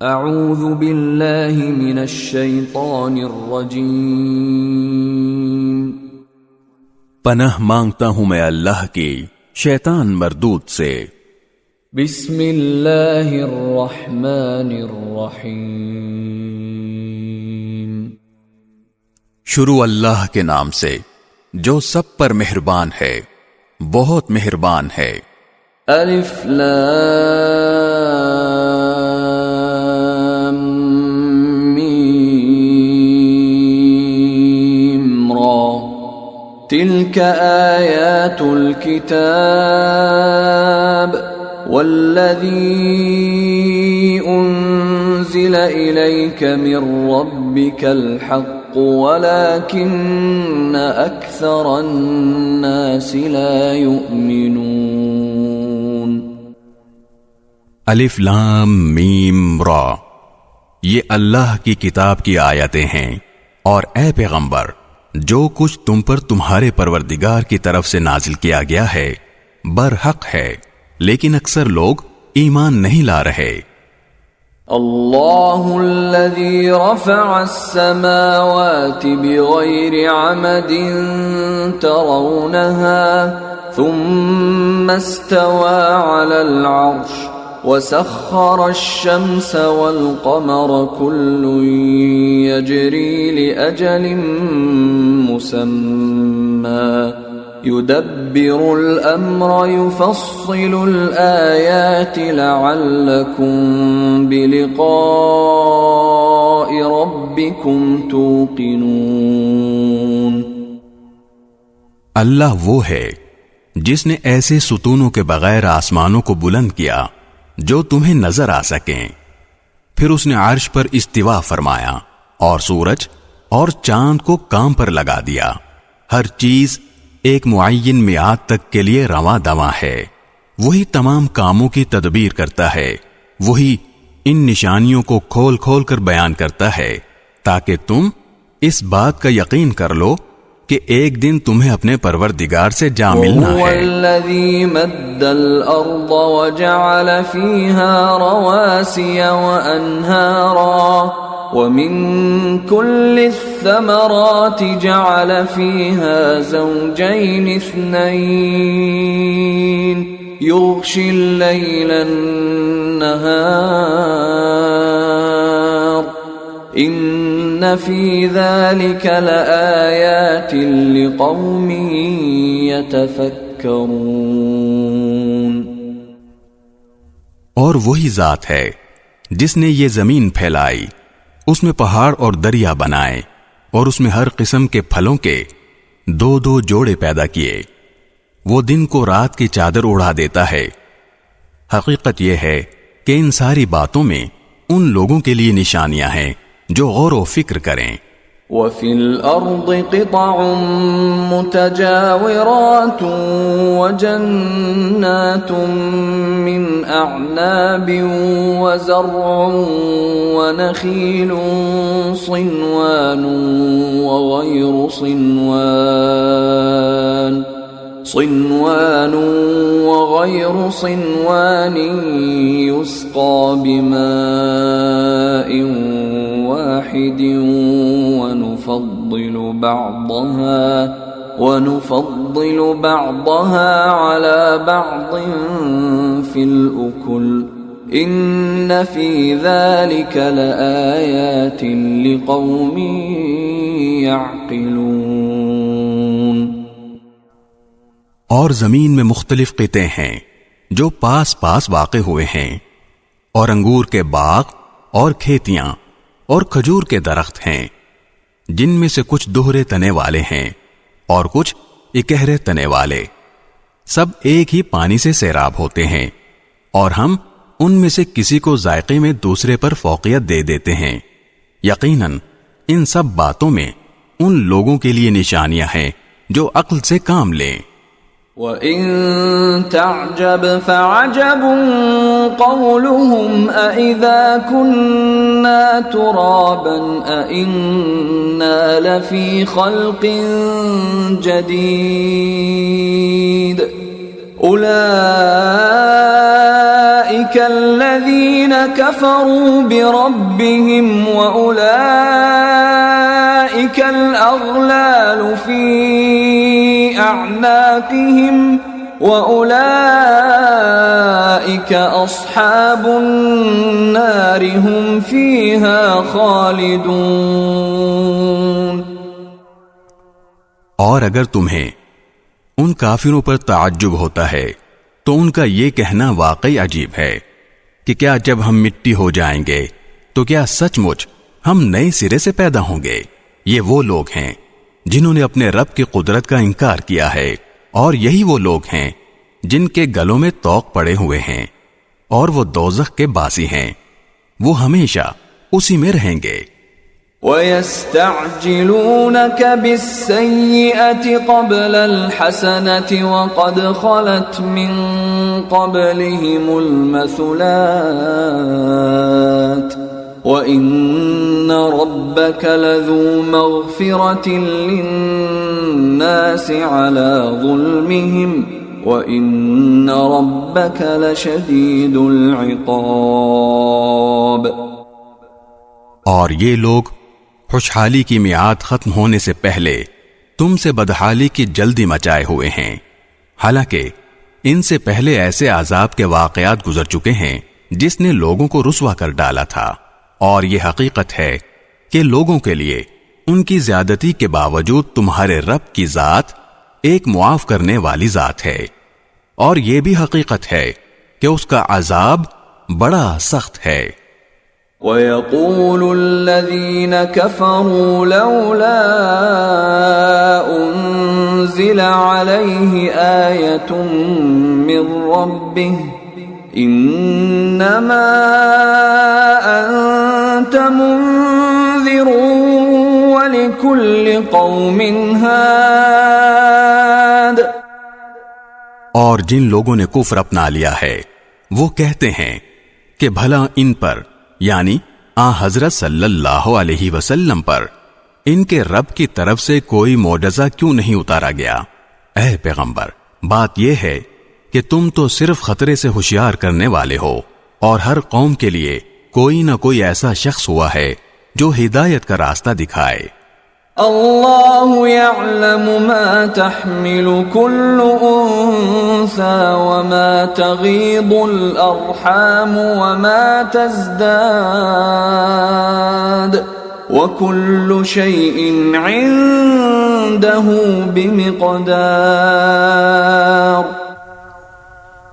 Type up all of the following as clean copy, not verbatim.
اعوذ باللہ من الشیطان الرجیم، پناہ مانگتا ہوں میں اللہ کی شیطان مردود سے۔ بسم اللہ الرحمن الرحیم، شروع اللہ کے نام سے جو سب پر مہربان ہے، بہت مہربان ہے۔ الف لام میم را، تلك آیات الكتاب والذی انزل الیک من ربک الحق ولكن اکثر الناس لا یؤمنون۔ الف لام میم را، یہ اللہ کی کتاب کی آیتیں ہیں، اور اے پیغمبر جو کچھ تم پر تمہارے پروردگار کی طرف سے نازل کیا گیا ہے برحق ہے، لیکن اکثر لوگ ایمان نہیں لا رہے۔ اللہ الذی رفع السماوات بغیر عمد ترونها ثم استوى على العرش وسخر الشمس والقمر كل يجري لأجل مسمى يدبر الأمر يفصل الآيات لعلكم بلقاء ربكم توقنون۔ اللہ وہ ہے جس نے ایسے ستونوں کے بغیر آسمانوں کو بلند کیا جو تمہیں نظر آ سکیں، پھر اس نے عرش پر استوا فرمایا اور سورج اور چاند کو کام پر لگا دیا۔ ہر چیز ایک معین میعاد تک کے لیے رواں دواں ہے۔ وہی تمام کاموں کی تدبیر کرتا ہے، وہی ان نشانیوں کو کھول کھول کر بیان کرتا ہے تاکہ تم اس بات کا یقین کر لو کہ ایک دن تمہیں اپنے پروردگار سے جا ملنا ہے۔ وَهُوَ الَّذِي مَدَّ الْأَرْضَ وَجَعَلَ فِيهَا رَوَاسِيَ وَأَنْهَارًا وَمِن كُلِّ الثَّمَرَاتِ جَعَلَ فِيهَا زَوْجَيْنِ اثْنَيْنِ يُغْشِي اللَّيْلَ النَّهَارَ إِنَّ فِي ذَلِكَ لَآيَاتٍ لِقَوْمٍ يَتَفَكَّرُونَ۔ اور وہی ذات ہے جس نے یہ زمین پھیلائی، اس میں پہاڑ اور دریا بنائے، اور اس میں ہر قسم کے پھلوں کے دو دو جوڑے پیدا کیے۔ وہ دن کو رات کی چادر اڑا دیتا ہے۔ حقیقت یہ ہے کہ ان ساری باتوں میں ان لوگوں کے لیے نشانیاں ہیں جو غور و فکر کریں۔ وَفِي الْأَرْضِ قِطَعٌ مُتَجَاوِرَاتٌ وَجَنَّاتٌ مِّنْ أَعْنَابٍ وَزَرْعٌ وَنَخِيلٌ صِنْوَانٌ وَغَيْرُ صِنْوَانٍ يُسْقَى بِمَاءٍ واحد ونفضل بعضها على بعض في الأكل إن في ذلك لآيات لقوم يعقلون۔ اور زمین میں مختلف قطعے ہیں جو پاس پاس واقع ہوئے ہیں، اور انگور کے باغ اور کھیتیاں اور کھجور کے درخت ہیں، جن میں سے کچھ دوہرے تنے والے ہیں اور کچھ اکہرے تنے والے، سب ایک ہی پانی سے سیراب ہوتے ہیں، اور ہم ان میں سے کسی کو ذائقے میں دوسرے پر فوقیت دے دیتے ہیں۔ یقیناً ان سب باتوں میں ان لوگوں کے لیے نشانیاں ہیں جو عقل سے کام لیں۔ وَإِن تَعْجَبْ فَعَجَبٌ قَوْلُهُمْ أَإِذَا كُنَّا تُرَابًا أَإِنَّا لَفِي خَلْقٍ جَدِيدٍ أُولَئِكَ الذين كفروا بربهم وأولئك الأغلال في أعناقهم وأولئك أصحاب النار هم فيها خالدون۔ اور اگر تمہیں ان کافروں پر تعجب ہوتا ہے تو ان کا یہ کہنا واقعی عجیب ہے کہ کیا جب ہم مٹی ہو جائیں گے تو کیا سچ مچ ہم نئے سرے سے پیدا ہوں گے؟ یہ وہ لوگ ہیں جنہوں نے اپنے رب کی قدرت کا انکار کیا ہے، اور یہی وہ لوگ ہیں جن کے گلوں میں طوق پڑے ہوئے ہیں، اور وہ دوزخ کے باسی ہیں، وہ ہمیشہ اسی میں رہیں گے۔ وَيَسْتَعْجِلُونَكَ بِالسَّيِّئَةِ قَبْلَ الْحَسَنَةِ وَقَدْ خَلَتْ مِنْ قَبْلِهِمُ الْمَثُلَاتُ وَإِنَّ رَبَّكَ لَذُو مَغْفِرَةٍ لِلنَّاسِ عَلَى ظُلْمِهِمْ وَإِنَّ رَبَّكَ لَشَدِيدُ الْعِقَابِ۔ اور یہ لوگ خوشحالی کی میعاد ختم ہونے سے پہلے تم سے بدحالی کی جلدی مچائے ہوئے ہیں، حالانکہ ان سے پہلے ایسے عذاب کے واقعات گزر چکے ہیں جس نے لوگوں کو رسوا کر ڈالا تھا، اور یہ حقیقت ہے کہ لوگوں کے لیے ان کی زیادتی کے باوجود تمہارے رب کی ذات ایک معاف کرنے والی ذات ہے، اور یہ بھی حقیقت ہے کہ اس کا عذاب بڑا سخت ہے۔ وَيَقُولُ الَّذِينَ كَفَرُوا لَوْلَا أُنزِلَ عَلَيْهِ آيَةٌ مِّن رَّبِّهِ إِنَّمَا أَنتَ مُنذِرٌ وَلِكُلِّ قَوْمٍ هَادٍ۔ اور جن لوگوں نے کفر اپنا لیا ہے وہ کہتے ہیں کہ بھلا ان پر یعنی حضرت صلی اللہ علیہ وسلم پر ان کے رب کی طرف سے کوئی معجزہ کیوں نہیں اتارا گیا؟ اے پیغمبر، بات یہ ہے کہ تم تو صرف خطرے سے ہوشیار کرنے والے ہو، اور ہر قوم کے لیے کوئی نہ کوئی ایسا شخص ہوا ہے جو ہدایت کا راستہ دکھائے۔ اللہ یعلم ما تحمل کل انثى وما تغیض الارحام وما تزداد وكل شيء عنده بمقدار۔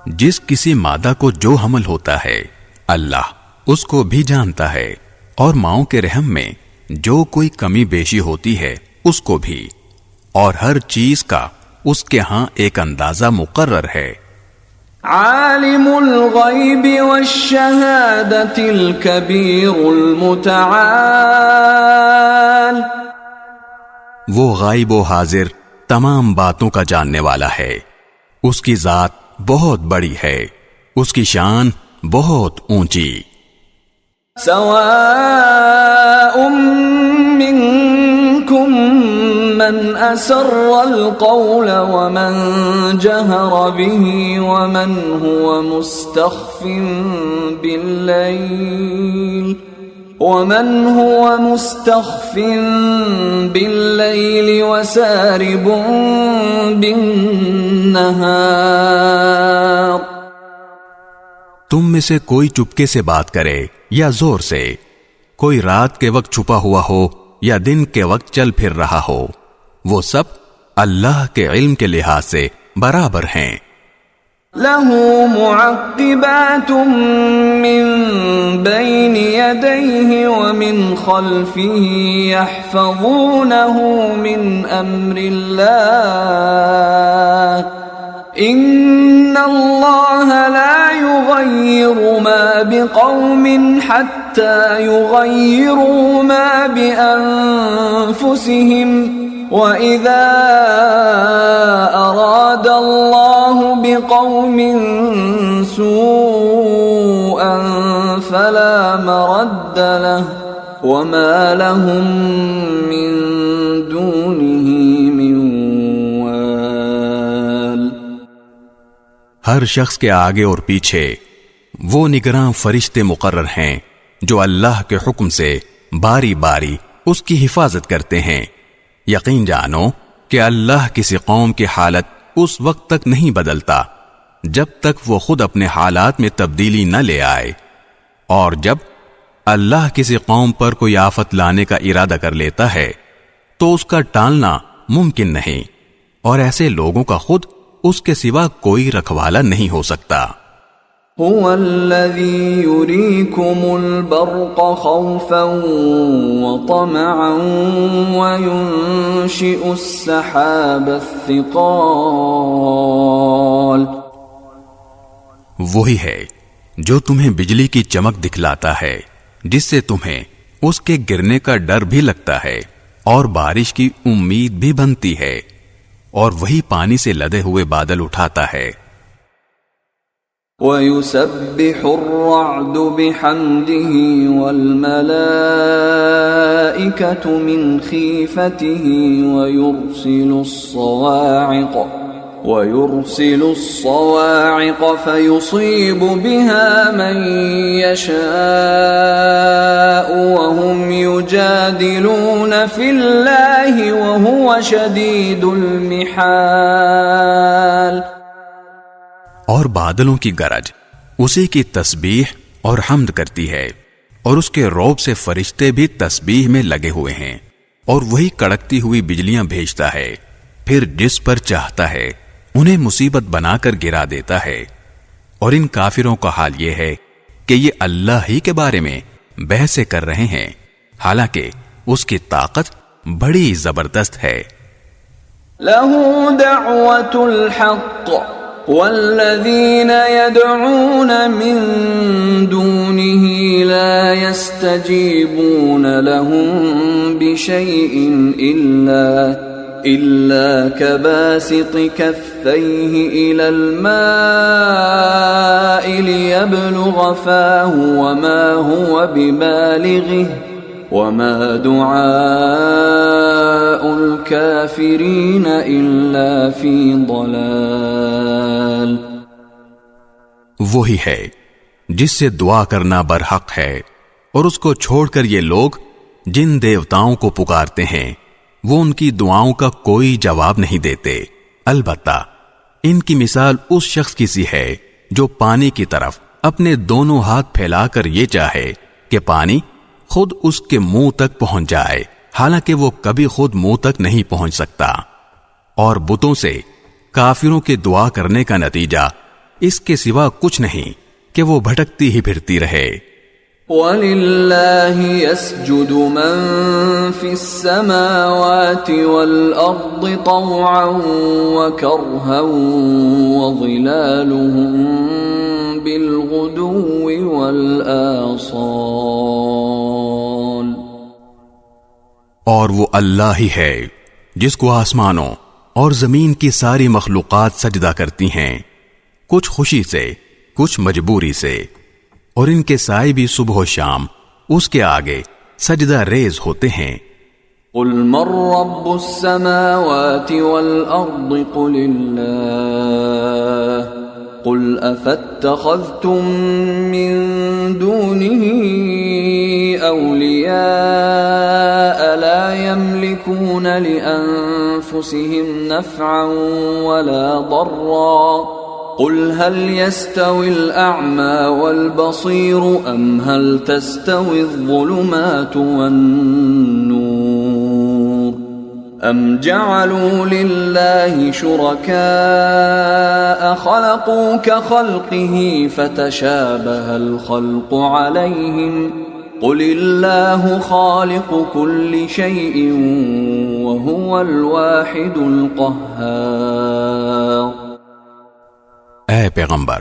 جس کسی مادہ کو جو حمل ہوتا ہے اللہ اس کو بھی جانتا ہے، اور ماؤں کے رحم میں جو کوئی کمی بیشی ہوتی ہے اس کو بھی، اور ہر چیز کا اس کے ہاں ایک اندازہ مقرر ہے۔ عالم الغیب والشہادۃ الکبیر المتعال، وہ غائب و حاضر تمام باتوں کا جاننے والا ہے، اس کی ذات بہت بڑی ہے، اس کی شان بہت اونچی۔ سواء منکم من اسر القول ومن جہر به ومن هو مستخف باللیل وسارب بالنہار۔ تم میں سے کوئی چپکے سے بات کرے یا زور سے، کوئی رات کے وقت چھپا ہوا ہو یا دن کے وقت چل پھر رہا ہو، وہ سب اللہ کے علم کے لحاظ سے برابر ہیں۔ لَهُ مُعَقِّبَاتٌ مِّن بَيْنِ يَدَيْهِ وَمِنْ خَلْفِهِ يَحْفَظُونَهُ مِنْ أَمْرِ اللَّهِ إِنَّ اللَّهَ لَا يُغَيِّرُ مَا بِقَوْمٍ حَتَّى يُغَيِّرُوا مَا بِأَنفُسِهِمْ وَإِذَا أَرَادَ اللَّهُ بِقَوْمٍ سُوءًا فَلَا مَرَدَّ لَهُ وَمَا لَهُم مِّن دُونِهِ مِن وَالٍ۔ ہر شخص کے آگے اور پیچھے وہ نگراں فرشتے مقرر ہیں جو اللہ کے حکم سے باری باری اس کی حفاظت کرتے ہیں۔ یقین جانو کہ اللہ کسی قوم کی حالت اس وقت تک نہیں بدلتا جب تک وہ خود اپنے حالات میں تبدیلی نہ لے آئے، اور جب اللہ کسی قوم پر کوئی آفت لانے کا ارادہ کر لیتا ہے تو اس کا ٹالنا ممکن نہیں، اور ایسے لوگوں کا خود اس کے سوا کوئی رکھوالا نہیں ہو سکتا۔ هو الذي يريكم البرق خوفا وطمعا وينشئ السحاب الثقال، وہی ہے جو تمہیں بجلی کی چمک دکھلاتا ہے جس سے تمہیں اس کے گرنے کا ڈر بھی لگتا ہے اور بارش کی امید بھی بنتی ہے، اور وہی پانی سے لدے ہوئے بادل اٹھاتا ہے۔ وَيُسَبِّحُ الرَّعْدُ بِحَمْدِهِ وَالْمَلَائِكَةُ مِنْ خِيفَتِهِ وَيُرْسِلُ الصَّوَاعِقَ فَيُصِيبُ بِهَا مَن يَشَاءُ وَهُمْ يُجَادِلُونَ فِي اللَّهِ وَهُوَ شَدِيدُ الْمِحَالِ۔ اور بادلوں کی گرج اسی کی تسبیح اور حمد کرتی ہے، اور اس کے روب سے فرشتے بھی تسبیح میں لگے ہوئے ہیں، اور وہی کڑکتی ہوئی بجلیاں بھیجتا ہے، پھر جس پر چاہتا ہے انہیں مصیبت بنا کر گرا دیتا ہے۔ اور ان کافروں کا حال یہ ہے کہ یہ اللہ ہی کے بارے میں بحثیں کر رہے ہیں، حالانکہ اس کی طاقت بڑی زبردست ہے۔ لَهُ دَعْوَةُ الْحَقِّ وَالَّذِينَ يَدْعُونَ مِن دُونِهِ لَا يَسْتَجِيبُونَ لَهُم بِشَيْءٍ إِلَّا كَبَاسِطِ كَفَّيْهِ إِلَى الْمَاءِ لِيَبْلُغَ فَاهُ وَمَا هُوَ بِبَالِغِهِ وَمَا دُعَاءُ الْكَافِرِينَ إِلَّا فِي ضَلَالٍ۔ وہی ہے جس سے دعا کرنا برحق ہے، اور اس کو چھوڑ کر یہ لوگ جن دیوتاؤں کو پکارتے ہیں وہ ان کی دعاؤں کا کوئی جواب نہیں دیتے۔ البتہ ان کی مثال اس شخص کی سی ہے جو پانی کی طرف اپنے دونوں ہاتھ پھیلا کر یہ چاہے کہ پانی خود اس کے منہ تک پہنچ جائے، حالانکہ وہ کبھی خود منہ تک نہیں پہنچ سکتا۔ اور بتوں سے کافروں کے دعا کرنے کا نتیجہ اس کے سوا کچھ نہیں کہ وہ بھٹکتی ہی پھرتی رہے۔ وَلِلَّهِ يَسْجُدُ مَن فِي السَّمَاوَاتِ وَالْأَرْضِ طَوْعًا وَكَرْهًا وَظِلَالُهُم بِالْغُدُوِّ وَالْآصَالِ۔ اور وہ اللہ ہی ہے جس کو آسمانوں اور زمین کی ساری مخلوقات سجدہ کرتی ہیں، کچھ خوشی سے، کچھ مجبوری سے، اور ان کے سائے بھی صبح و شام اس کے آگے سجدہ ریز ہوتے ہیں۔ قُلْ مَن رَّبُّ السَّمَاوَاتِ وَالْأَرْضِ قُلِ اللَّهُ قُلْ أَفَاتَّخَذْتُم مِّن دُونِهِ أَوْلِيَاءَ لَا يَمْلِكُونَ لِأَنفُسِهِمْ نَفْعًا وَلَا ضَرًّا قُلْ هَلْ يَسْتَوِي الْأَعْمَى وَالْبَصِيرُ أَمْ هَلْ تَسْتَوِي الظُّلُمَاتُ وَالنُّورُ أَمْ جَعَلُوا لِلَّهِ شُرَكَاءَ خَلَقُوا كَخَلْقِهِ فَتَشَابَهَ الْخَلْقُ عَلَيْهِمْ قُلِ اللَّهُ خَالِقُ كُلِّ شَيْءٍ وَهُوَ الْوَاحِدُ الْقَهَّارُ۔ اے پیغمبر،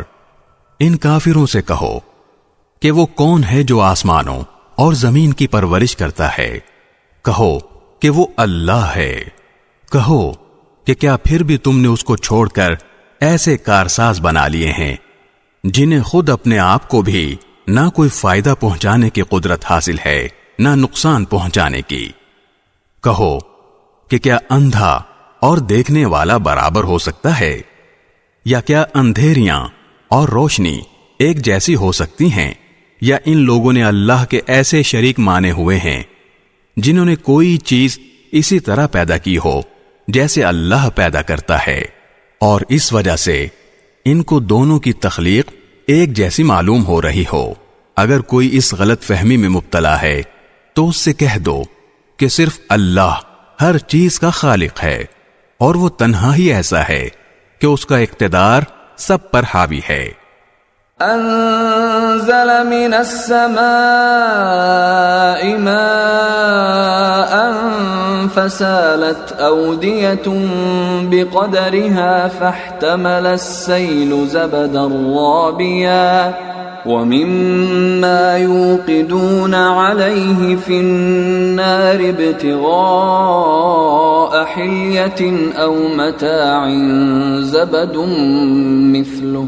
ان کافروں سے کہو کہ وہ کون ہے جو آسمانوں اور زمین کی پرورش کرتا ہے؟ کہو کہ وہ اللہ ہے۔ کہو کہ کیا پھر بھی تم نے اس کو چھوڑ کر ایسے کارساز بنا لیے ہیں جنہیں خود اپنے آپ کو بھی نہ کوئی فائدہ پہنچانے کی قدرت حاصل ہے نہ نقصان پہنچانے کی؟ کہو کہ کیا اندھا اور دیکھنے والا برابر ہو سکتا ہے؟ یا کیا اندھیریاں اور روشنی ایک جیسی ہو سکتی ہیں، یا ان لوگوں نے اللہ کے ایسے شریک مانے ہوئے ہیں جنہوں نے کوئی چیز اسی طرح پیدا کی ہو جیسے اللہ پیدا کرتا ہے، اور اس وجہ سے ان کو دونوں کی تخلیق ایک جیسی معلوم ہو رہی ہو۔ اگر کوئی اس غلط فہمی میں مبتلا ہے تو اس سے کہہ دو کہ صرف اللہ ہر چیز کا خالق ہے، اور وہ تنہا ہی ایسا ہے کہ اس کا اقتدار سب پر حاوی ہے۔ انزل من السماء ماء فسالت أودية بقدرها فاحتمل السيل زبدا رابيا ومما يوقدون عليه في النار ابتغاء حلية أو متاع زبد مثله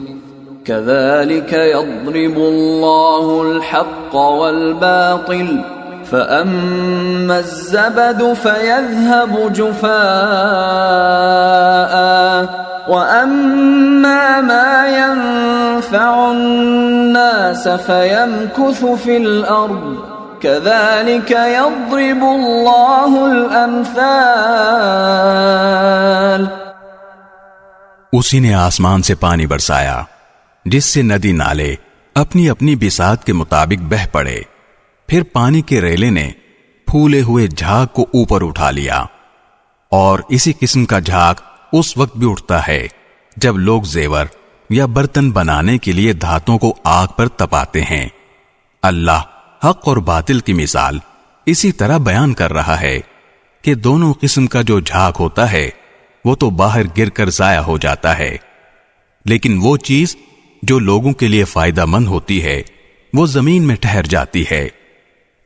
كذلك يضرب الله الحق والباطل فأما الزبد فيذهب جفاء وأما ما ينفع الناس فيمكث في الأرض كذلك يضرب الله الأمثال۔ اسی نے آسمان سے پانی برسایا جس سے ندی نالے اپنی اپنی بساط کے مطابق بہ پڑے، پھر پانی کے ریلے نے پھولے ہوئے جھاگ کو اوپر اٹھا لیا، اور اسی قسم کا جھاگ اس وقت بھی اٹھتا ہے جب لوگ زیور یا برتن بنانے کے لیے دھاتوں کو آگ پر تپاتے ہیں۔ اللہ حق اور باطل کی مثال اسی طرح بیان کر رہا ہے کہ دونوں قسم کا جو جھاگ ہوتا ہے وہ تو باہر گر کر ضائع ہو جاتا ہے، لیکن وہ چیز جو لوگوں کے لیے فائدہ مند ہوتی ہے وہ زمین میں ٹھہر جاتی ہے۔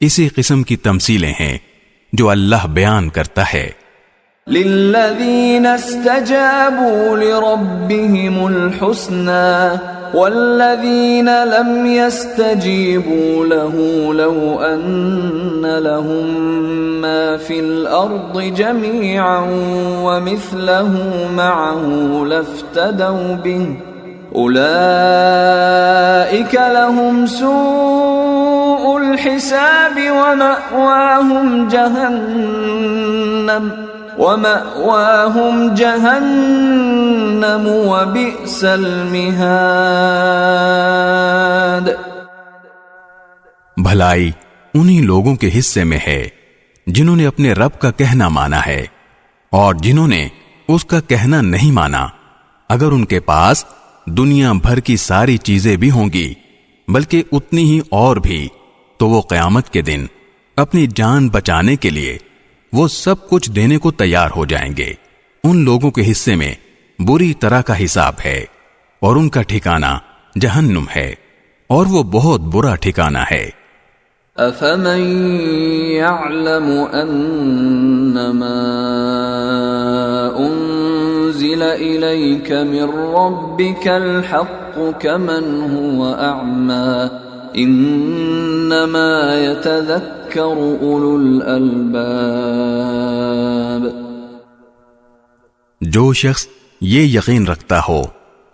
اسی قسم کی تمثیلیں ہیں جو اللہ بیان کرتا ہے۔ للذین استجابوا لربهم الحسنى والذین لم يستجیبوا له لو ان لهم ما في الارض جميعا ومثله معه لافتدوا به اولئک لهم سوء الحساب ومأواهم جہنم وبئس المہاد۔ بھلائی انہی لوگوں کے حصے میں ہے جنہوں نے اپنے رب کا کہنا مانا ہے، اور جنہوں نے اس کا کہنا نہیں مانا، اگر ان کے پاس دنیا بھر کی ساری چیزیں بھی ہوں گی بلکہ اتنی ہی اور بھی، تو وہ قیامت کے دن اپنی جان بچانے کے لیے وہ سب کچھ دینے کو تیار ہو جائیں گے۔ ان لوگوں کے حصے میں بری طرح کا حساب ہے، اور ان کا ٹھکانہ جہنم ہے، اور وہ بہت برا ٹھکانہ ہے۔ افمن يعلم انما انزل اليك من ربك الحق كمن هو اعمى انما يتذكر اولو الالباب۔ جو شخص یہ یقین رکھتا ہو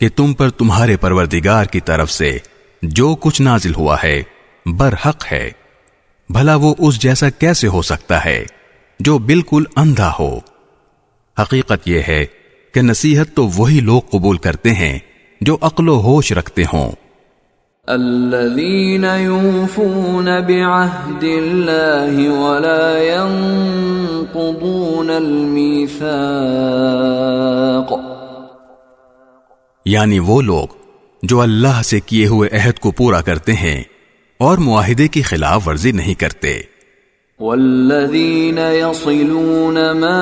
کہ تم پر تمہارے پروردگار کی طرف سے جو کچھ نازل ہوا ہے برحق ہے، بھلا وہ اس جیسا کیسے ہو سکتا ہے جو بالکل اندھا ہو؟ حقیقت یہ ہے کہ نصیحت تو وہی لوگ قبول کرتے ہیں جو عقل و ہوش رکھتے ہوں۔ الذين يوفون بعهد الله ولا ينقضون الميثاق، یعنی وہ لوگ جو اللہ سے کیے ہوئے عہد کو پورا کرتے ہیں اور معاہدے کی خلاف ورزی نہیں کرتے۔ والذین یصلون ما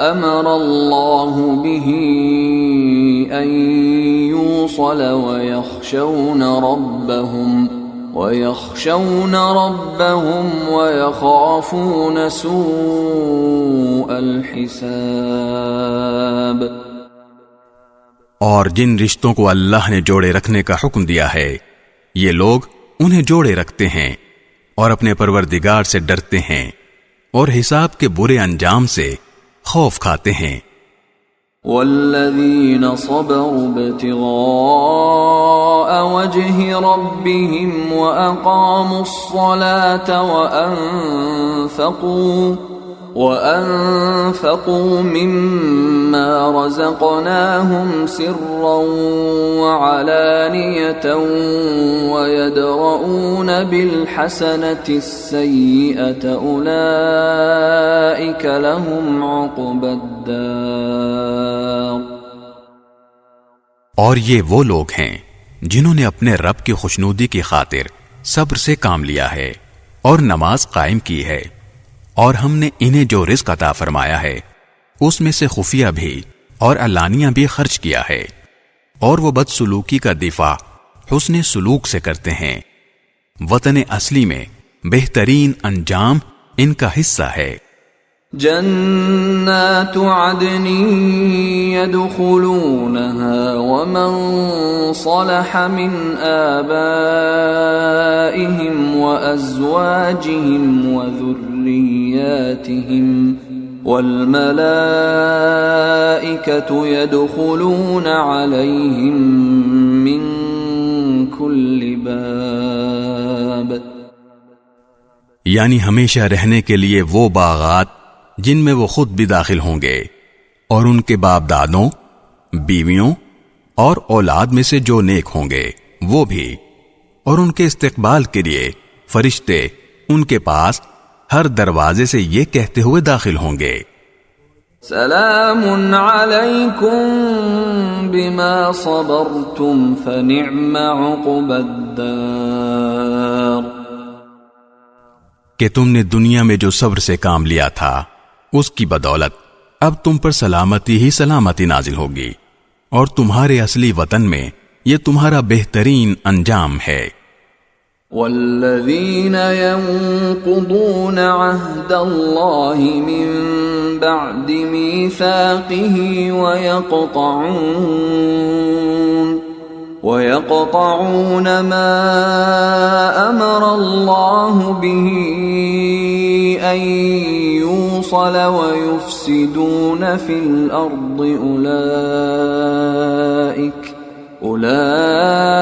امر اللہ به ان یوصل ویخشون ربهم ویخافون سوء الحساب۔ اور جن رشتوں کو اللہ نے جوڑے رکھنے کا حکم دیا ہے یہ لوگ انہیں جوڑے رکھتے ہیں اور اپنے پروردگار سے ڈرتے ہیں اور حساب کے برے انجام سے خوف کھاتے ہیں۔ والذين صبروا ابتغاء وجه ربهم وأقاموا الصلاة وأنفقوا مما رزقناهم سرا وعلانية ويدرؤون بالحسنة السيئة أولئك لهم عقبى الدار۔ اور یہ وہ لوگ ہیں جنہوں نے اپنے رب کی خوشنودی کی خاطر صبر سے کام لیا ہے اور نماز قائم کی ہے، اور ہم نے انہیں جو رزق عطا فرمایا ہے اس میں سے خفیہ بھی اور علانیہ بھی خرچ کیا ہے، اور وہ بدسلوکی کا دفاع حسن سلوک سے کرتے ہیں۔ وطن اصلی میں بہترین انجام ان کا حصہ ہے۔ جنات عدن يدخلونها ومن صلح من آبائهم وأزواجهم وذرياتهم والملائكة يدخلون عليهم من كل باب، یعنی ہمیشہ رہنے کے لیے وہ باغات جن میں وہ خود بھی داخل ہوں گے، اور ان کے باپ دادوں، بیویوں اور اولاد میں سے جو نیک ہوں گے وہ بھی، اور ان کے استقبال کے لیے فرشتے ان کے پاس ہر دروازے سے یہ کہتے ہوئے داخل ہوں گے، سلام علیکم بما صبرتم فنعم عقبى الدار، کہ تم نے دنیا میں جو صبر سے کام لیا تھا اس کی بدولت اب تم پر سلامتی ہی سلامتی نازل ہوگی، اور تمہارے اصلی وطن میں یہ تمہارا بہترین انجام ہے۔ والذین ينقضون عہد اللہ من بعد میثاقہ ويقطعون ما أمر الله به أن يوصل ويفسدون في الأرض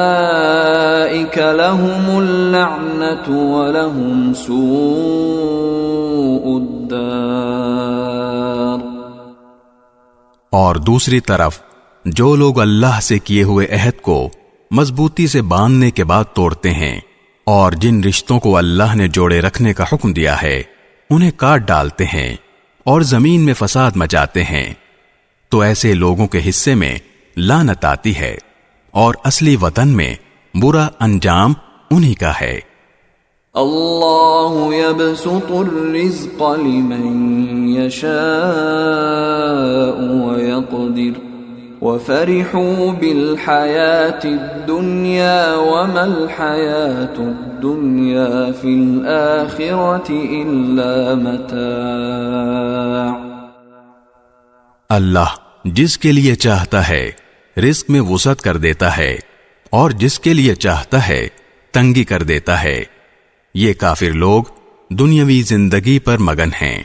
أولئك لهم اللعنة ولهم سوء الدار۔ اور دوسری طرف جو لوگ اللہ سے کیے ہوئے عہد کو مضبوطی سے باندھنے کے بعد توڑتے ہیں اور جن رشتوں کو اللہ نے جوڑے رکھنے کا حکم دیا ہے انہیں کاٹ ڈالتے ہیں اور زمین میں فساد مچاتے ہیں، تو ایسے لوگوں کے حصے میں لعنت آتی ہے اور اصلی وطن میں برا انجام انہی کا ہے۔ اللہ یبسط الرزق لمن یشاء ویقدر وَفَرِحُوا بِالْحَيَاةِ الدُّنْيَا وَمَا الْحَيَاةُ الدُّنْيَا فِي الْآخِرَةِ إِلَّا مَتَاعٌ۔ اللہ جس کے لیے چاہتا ہے رزق میں وسعت کر دیتا ہے اور جس کے لیے چاہتا ہے تنگی کر دیتا ہے۔ یہ کافر لوگ دنیاوی زندگی پر مگن ہیں،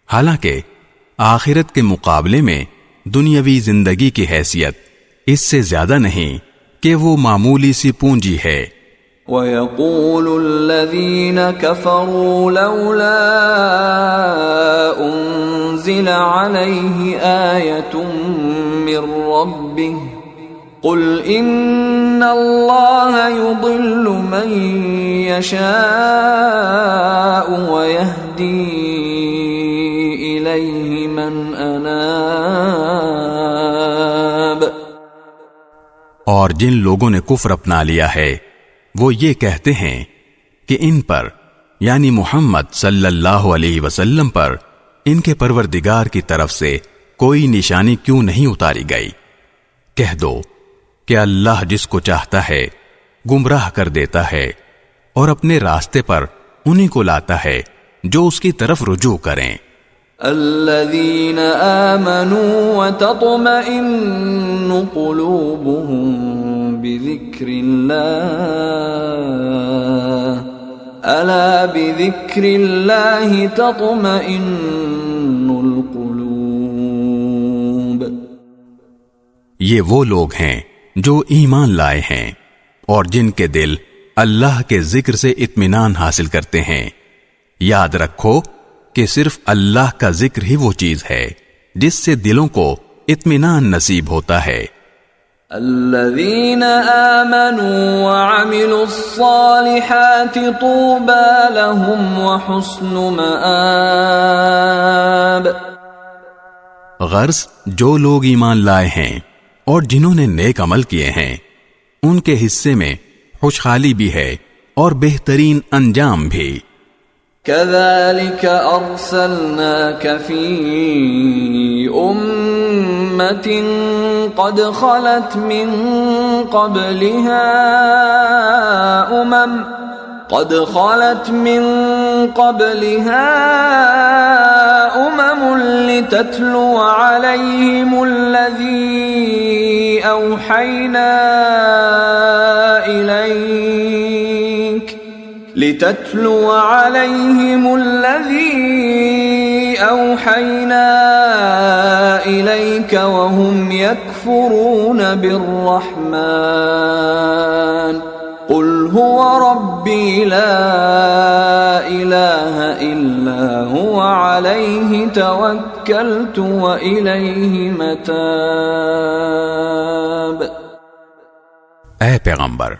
حالانکہ آخرت کے مقابلے میں دنیاوی زندگی کی حیثیت اس سے زیادہ نہیں کہ وہ معمولی سی پونجی ہے۔ وَيَقُولُ الَّذِينَ كَفَرُوا لَوْلَا أُنزِلَ عَلَيْهِ آيَةٌ مِّن رَّبِّهِ قُلْ إِنَّ اللَّهَ يُضِلُّ مَن يَشَاءُ وَيَهْدِي إِلَيْهِ مَنْ أَنَابَ۔ اور جن لوگوں نے کفر اپنا لیا ہے وہ یہ کہتے ہیں کہ ان پر یعنی محمد صلی اللہ علیہ وسلم پر ان کے پروردگار کی طرف سے کوئی نشانی کیوں نہیں اتاری گئی؟ کہہ دو کہ اللہ جس کو چاہتا ہے گمراہ کر دیتا ہے اور اپنے راستے پر انہی کو لاتا ہے جو اس کی طرف رجوع کریں۔ الذين آمنوا وتطمئن قلوبهم بذكر الله ألا بذكر الله تطمئن القلوب۔ یہ وہ لوگ ہیں جو ایمان لائے ہیں اور جن کے دل اللہ کے ذکر سے اطمینان حاصل کرتے ہیں۔ یاد رکھو کہ صرف اللہ کا ذکر ہی وہ چیز ہے جس سے دلوں کو اطمینان نصیب ہوتا ہے۔ الذين آمنوا وعملوا الصالحات طوبى لهم وحسن مآب۔ غرض جو لوگ ایمان لائے ہیں اور جنہوں نے نیک عمل کیے ہیں ان کے حصے میں خوشحالی بھی ہے اور بہترین انجام بھی۔ كذلك أرسلناك في أمة قد خلت من قبلها أمم لتتلو عليهم الذي أوحينا إليك وهم يكفرون بالرحمن قل هو ربي لا إله إلا هو عليه توكلت وإليه متاب۔ اے پیغمبر،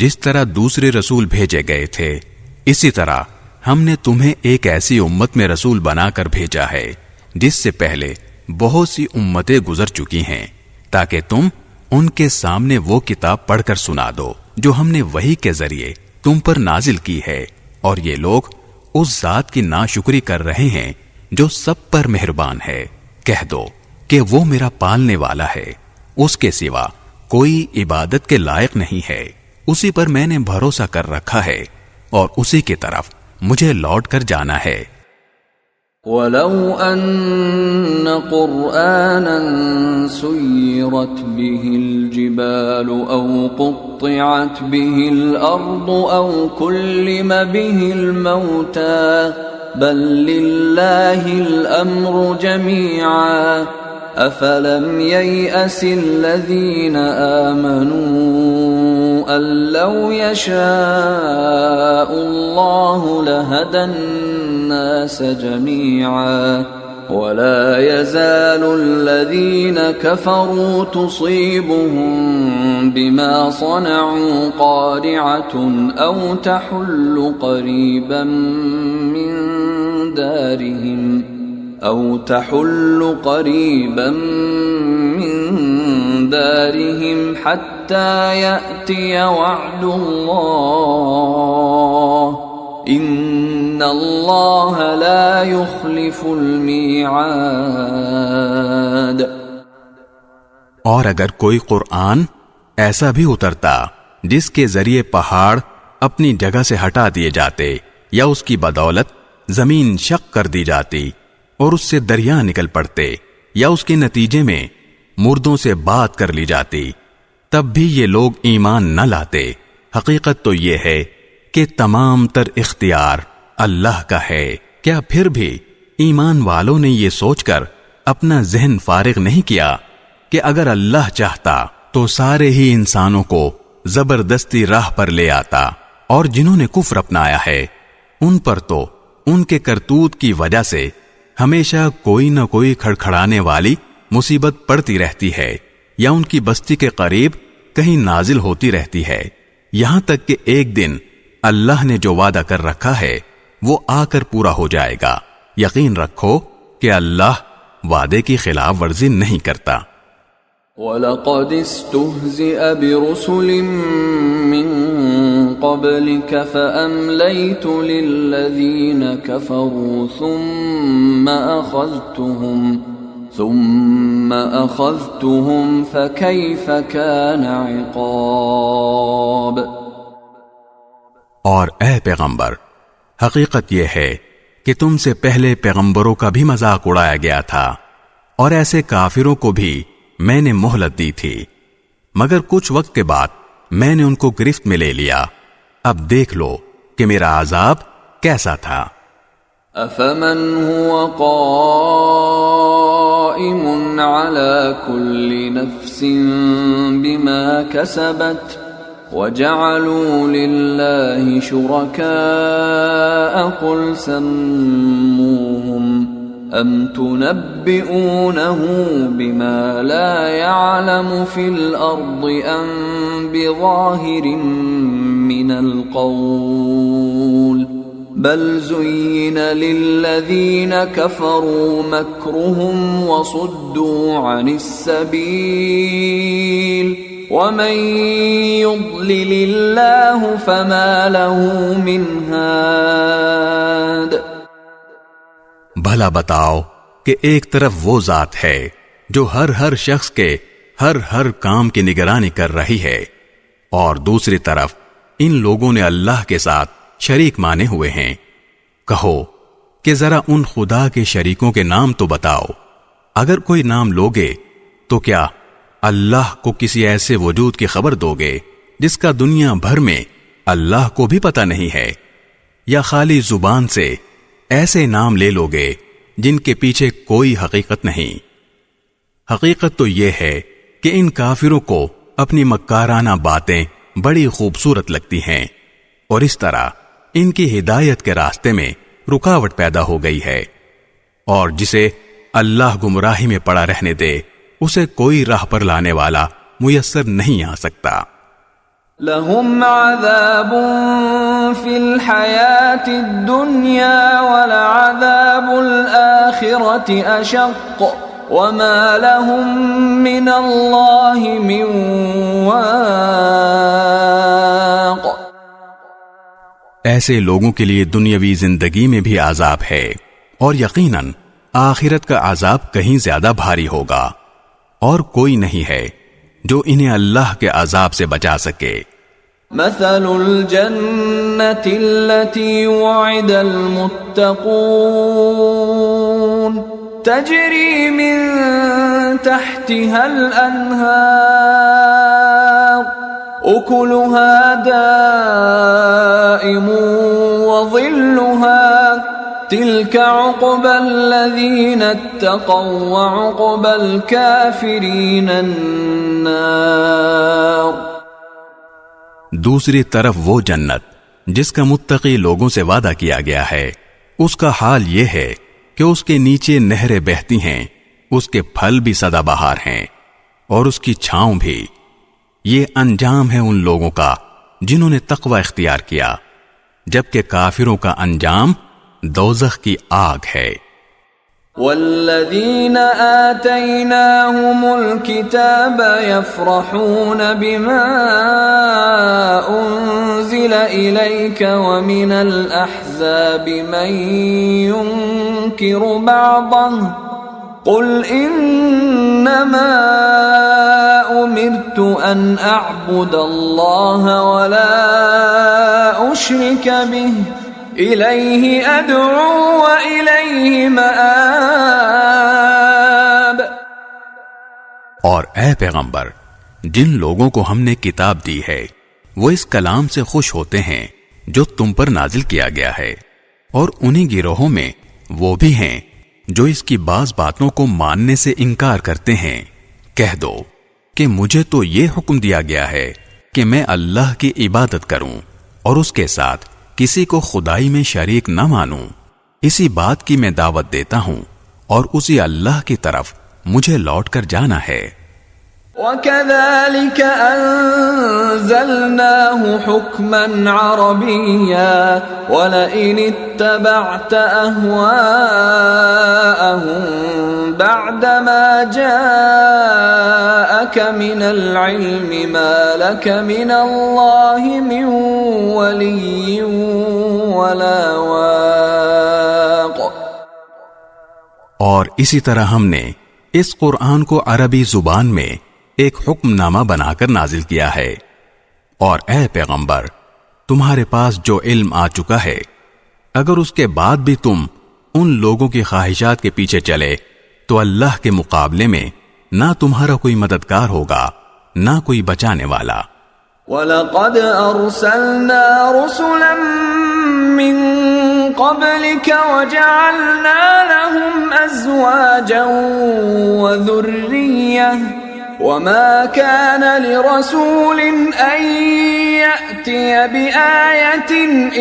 جس طرح دوسرے رسول بھیجے گئے تھے اسی طرح ہم نے تمہیں ایک ایسی امت میں رسول بنا کر بھیجا ہے جس سے پہلے بہت سی امتیں گزر چکی ہیں، تاکہ تم ان کے سامنے وہ کتاب پڑھ کر سنا دو جو ہم نے وحی کے ذریعے تم پر نازل کی ہے، اور یہ لوگ اس ذات کی ناشکری کر رہے ہیں جو سب پر مہربان ہے۔ کہہ دو کہ وہ میرا پالنے والا ہے، اس کے سوا کوئی عبادت کے لائق نہیں ہے، اسی پر میں نے بھروسہ کر رکھا ہے اور اسی کی طرف مجھے لوٹ کر جانا ہے۔ وَلَوْ أَنَّ قُرْآنًا سُيِّرَتْ بِهِ الْجِبَالُ أَوْ قُطِّعَتْ بِهِ الْأَرْضُ أَوْ كُلِّمَ بِهِ الْمَوْتَى بَل لِّلَّهِ الْأَمْرُ جَمِيعًا أَفَلَمْ يَيْأَسِ الَّذِينَ آمَنُوا أَن لَّوْ يَشَاءُ اللَّهُ لَهَدَى النَّاسَ جَمِيعًا وَلَا يَزَالُ الَّذِينَ كَفَرُوا تُصِيبُهُم بِمَا صَنَعُوا قَارِعَةٌ أَوْ تَحُلُّ قَرِيبًا من دارهم حتى يأتي وعد الله إن الله لا يخلف الميعاد۔ اور اگر کوئی قرآن ایسا بھی اترتا جس کے ذریعے پہاڑ اپنی جگہ سے ہٹا دیے جاتے یا اس کی بدولت زمین شق کر دی جاتی اور اس سے دریا نکل پڑتے یا اس کے نتیجے میں مردوں سے بات کر لی جاتی، تب بھی یہ لوگ ایمان نہ لاتے۔ حقیقت تو یہ ہے کہ تمام تر اختیار اللہ کا ہے۔ کیا پھر بھی ایمان والوں نے یہ سوچ کر اپنا ذہن فارغ نہیں کیا کہ اگر اللہ چاہتا تو سارے ہی انسانوں کو زبردستی راہ پر لے آتا، اور جنہوں نے کفر اپنایا ہے ان پر تو ان کے کرتوت کی وجہ سے ہمیشہ کوئی نہ کوئی کھڑکھڑانے والی مصیبت پڑتی رہتی ہے، یا ان کی بستی کے قریب کہیں نازل ہوتی رہتی ہے، یہاں تک کہ ایک دن اللہ نے جو وعدہ کر رکھا ہے وہ آ کر پورا ہو جائے گا۔ یقین رکھو کہ اللہ وعدے کی خلاف ورزی نہیں کرتا۔ وَلَقَدِ اسْتُهْزِئَ بِرُسُلٍ مِّن قَبْلِكَ فَأَمْلَيْتُ لِلَّذِينَ كَفَرُوا ثُمَّ أَخَذْتُهُمْ فَكَيْفَ كَانَ عِقَابِ۔ اور اے پیغمبر، حقیقت یہ ہے کہ تم سے پہلے پیغمبروں کا بھی مذاق اڑایا گیا تھا، اور ایسے کافروں کو بھی میں نے مہلت دی تھی، مگر کچھ وقت کے بعد میں نے ان کو گرفت میں لے لیا۔ اب دیکھ لو کہ میرا عذاب کیسا تھا۔ أَفَمَنْ هُوَ قَائِمٌ قائم على كل نفس بما كسبت وجعلوا لله شركاء قل سموهم أم تنبئونه بما لا يعلم في الأرض أم بظاهر من القول بل زين للذين كفروا مكرهم وصدوا عن السبيل ومن يضلل الله فما له من هاد۔ بھلا بتاؤ کہ ایک طرف وہ ذات ہے جو ہر شخص کے ہر کام کی نگرانی کر رہی ہے، اور دوسری طرف ان لوگوں نے اللہ کے ساتھ شریک مانے ہوئے ہیں۔ کہو کہ ذرا ان خدا کے شریکوں کے نام تو بتاؤ، اگر کوئی نام لوگے تو کیا اللہ کو کسی ایسے وجود کی خبر دو گے جس کا دنیا بھر میں اللہ کو بھی پتہ نہیں ہے، یا خالی زبان سے ایسے نام لے لوگے جن کے پیچھے کوئی حقیقت نہیں؟ حقیقت تو یہ ہے کہ ان کافروں کو اپنی مکارانہ باتیں بڑی خوبصورت لگتی ہیں، اور اس طرح ان کی ہدایت کے راستے میں رکاوٹ پیدا ہو گئی ہے، اور جسے اللہ گمراہی میں پڑا رہنے دے اسے کوئی راہ پر لانے والا میسر نہیں آ سکتا۔ لهم عذاب في الحياة الدنيا ولعذاب الآخرة أشق وما لهم من الله من واق۔ ایسے لوگوں کے لیے دنیاوی زندگی میں بھی عذاب ہے، اور یقیناً آخرت کا عذاب کہیں زیادہ بھاری ہوگا، اور کوئی نہیں ہے جو انہیں اللہ کے عذاب سے بچا سکے۔ مثل الجنة التي وعد المتقون تجري من تحتها الأنهار أكلها دائم وظلها تلك عقبى الذين اتقوا وعقبى الكافرين النار۔ دوسری طرف وہ جنت جس کا متقی لوگوں سے وعدہ کیا گیا ہے، اس کا حال یہ ہے کہ اس کے نیچے نہریں بہتی ہیں، اس کے پھل بھی سدا بہار ہیں، اور اس کی چھاؤں بھی۔ یہ انجام ہے ان لوگوں کا جنہوں نے تقوی اختیار کیا، جبکہ کافروں کا انجام دوزخ کی آگ ہے۔ والذین آتیناہم الکتاب یفرحون بما انزل الیک ومن الاحزاب من ينکر بعضه قل انما امرت ان اعبد اللہ ولا اشرک به الیہ ادعو والیہ مآب۔ اور اے پیغمبر، جن لوگوں کو ہم نے کتاب دی ہے وہ اس کلام سے خوش ہوتے ہیں جو تم پر نازل کیا گیا ہے، اور انہی گروہوں میں وہ بھی ہیں جو اس کی بعض باتوں کو ماننے سے انکار کرتے ہیں۔ کہہ دو کہ مجھے تو یہ حکم دیا گیا ہے کہ میں اللہ کی عبادت کروں اور اس کے ساتھ کسی کو خدائی میں شریک نہ مانوں، اسی بات کی میں دعوت دیتا ہوں، اور اسی اللہ کی طرف مجھے لوٹ کر جانا ہے۔ وَكَذَلِكَ أَنزَلْنَاهُ حُكْمًا عَرَبِيًّا وَلَئِنِ اتَّبَعْتَ أَهْوَاءَهُمْ بَعْدَمَا جَاءَكَ مِنَ الْعِلْمِ مَا لَكَ مِنَ اللَّهِ مِنْ وَلِيٍّ وَلَا وَاقٍ۔ اور اسی طرح ہم نے اس قرآن کو عربی زبان میں ایک حکم نامہ بنا کر نازل کیا ہے، اور اے پیغمبر، تمہارے پاس جو علم آ چکا ہے، اگر اس کے بعد بھی تم ان لوگوں کی خواہشات کے پیچھے چلے تو اللہ کے مقابلے میں نہ تمہارا کوئی مددگار ہوگا نہ کوئی بچانے والا۔ وَلَقَدْ أَرْسَلْنَا رُسُلًا مِّن قبلك وجعلنا لهم أزواجا وذرية وما كان لرسول أن يأتي بآية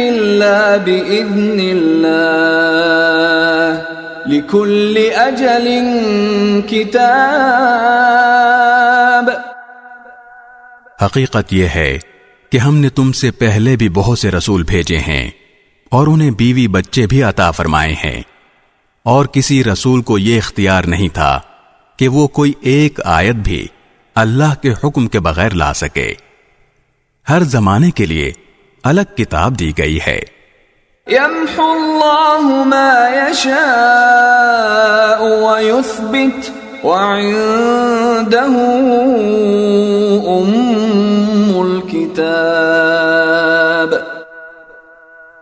إلا بإذن الله لكل أجل كتاب. حقیقت یہ ہے کہ ہم نے تم سے پہلے بھی بہت سے رسول بھیجے ہیں اور انہیں بیوی بچے بھی عطا فرمائے ہیں، اور کسی رسول کو یہ اختیار نہیں تھا کہ وہ کوئی ایک آیت بھی اللہ کے حکم کے بغیر لا سکے. ہر زمانے کے لیے الگ کتاب دی گئی ہے. يمحو الله ما يشاء ويثبت وعنده الكتاب.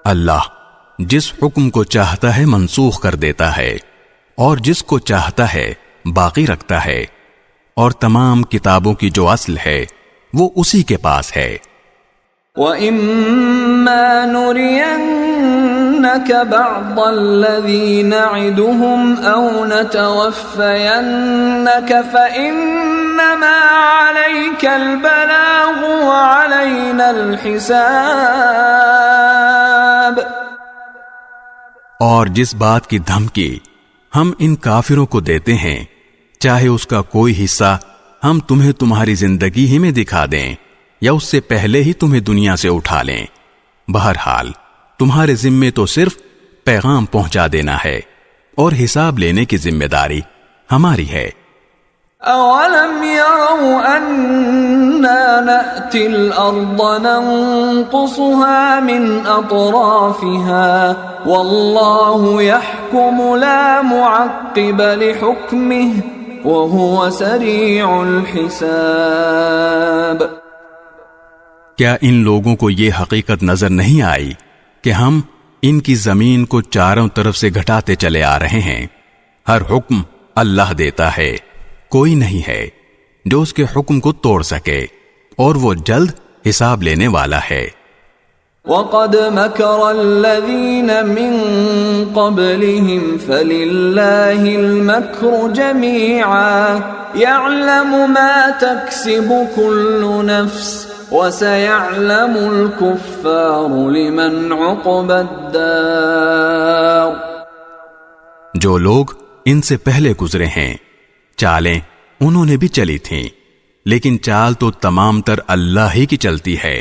اللہ جس حکم کو چاہتا ہے منسوخ کر دیتا ہے اور جس کو چاہتا ہے باقی رکھتا ہے، اور تمام کتابوں کی جو اصل ہے وہ اسی کے پاس ہے. وَإِمَّا نُرِيَنَّكَ بَعْضَ الَّذِي نَعِدُهُمْ أَوْ نَتَوَفَّيَنَّكَ فَإِنَّمَا عَلَيْكَ الْبَلَاغُ وَعَلَيْنَا الْحِسَابُ. اور جس بات کی دھمکی ہم ان کافروں کو دیتے ہیں، چاہے اس کا کوئی حصہ ہم تمہیں تمہاری زندگی ہی میں دکھا دیں یا اس سے پہلے ہی تمہیں دنیا سے اٹھا لیں، بہرحال تمہارے ذمے تو صرف پیغام پہنچا دینا ہے اور حساب لینے کی ذمہ داری ہماری ہے. أَوَلَمْ يَرَوْا أَنَّا نَأْتِي الْأَرْضَ نَنقُصُهَا مِنْ أَطْرَافِهَا وَاللَّهُ يَحْكُمُ لَا مُعَقِّبَ لِحُكْمِهِ وَهُوَ سَرِيعُ الْحِسَابِ. کیا ان لوگوں کو یہ حقیقت نظر نہیں آئی کہ ہم ان کی زمین کو چاروں طرف سے گھٹاتے چلے آ رہے ہیں؟ ہر حکم اللہ دیتا ہے، کوئی نہیں ہے جو اس کے حکم کو توڑ سکے، اور وہ جلد حساب لینے والا ہے. وَقَدْ مَكَرَ الَّذِينَ مِن قَبْلِهِمْ فَلِلَّهِ الْمَكْرُ جَمِيعًا يَعْلَمُ مَا تَكْسِبُ كُلُّ نَفْسٍ وَسَيَعْلَمُ الْكُفَّارُ لِمَنْ عُقْبَى الدَّارِ. جو لوگ ان سے پہلے گزرے ہیں، چالیں انہوں نے بھی چلی تھیں، لیکن چال تو تمام تر اللہ ہی کی چلتی ہے.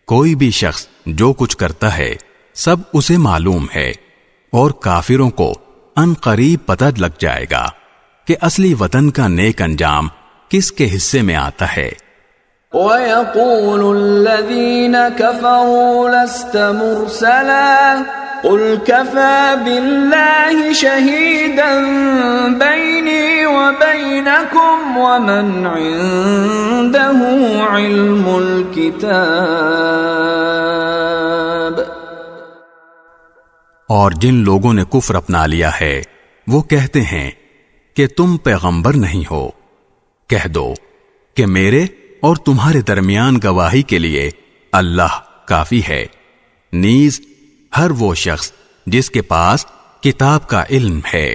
کوئی بھی شخص جو کچھ کرتا ہے سب اسے معلوم ہے، اور کافروں کو ان قریب پتہ لگ جائے گا کہ اصلی وطن کا نیک انجام کس کے حصے میں آتا ہے. وَيَقُولُ الَّذِينَ كَفَرُوا لَسْتَ مُرْسَلًا قُلْ كَفَى بِاللَّهِ شَهِيدًا بَيْنِي وَبَيْنَكُمْ وَمَنْ عِندَهُ عِلْمُ الْكِتَابِ. اور جن لوگوں نے کفر اپنا لیا ہے وہ کہتے ہیں کہ تم پیغمبر نہیں ہو. کہہ دو کہ میرے اور تمہارے درمیان گواہی کے لیے اللہ کافی ہے، نیز ہر وہ شخص جس کے پاس کتاب کا علم ہے.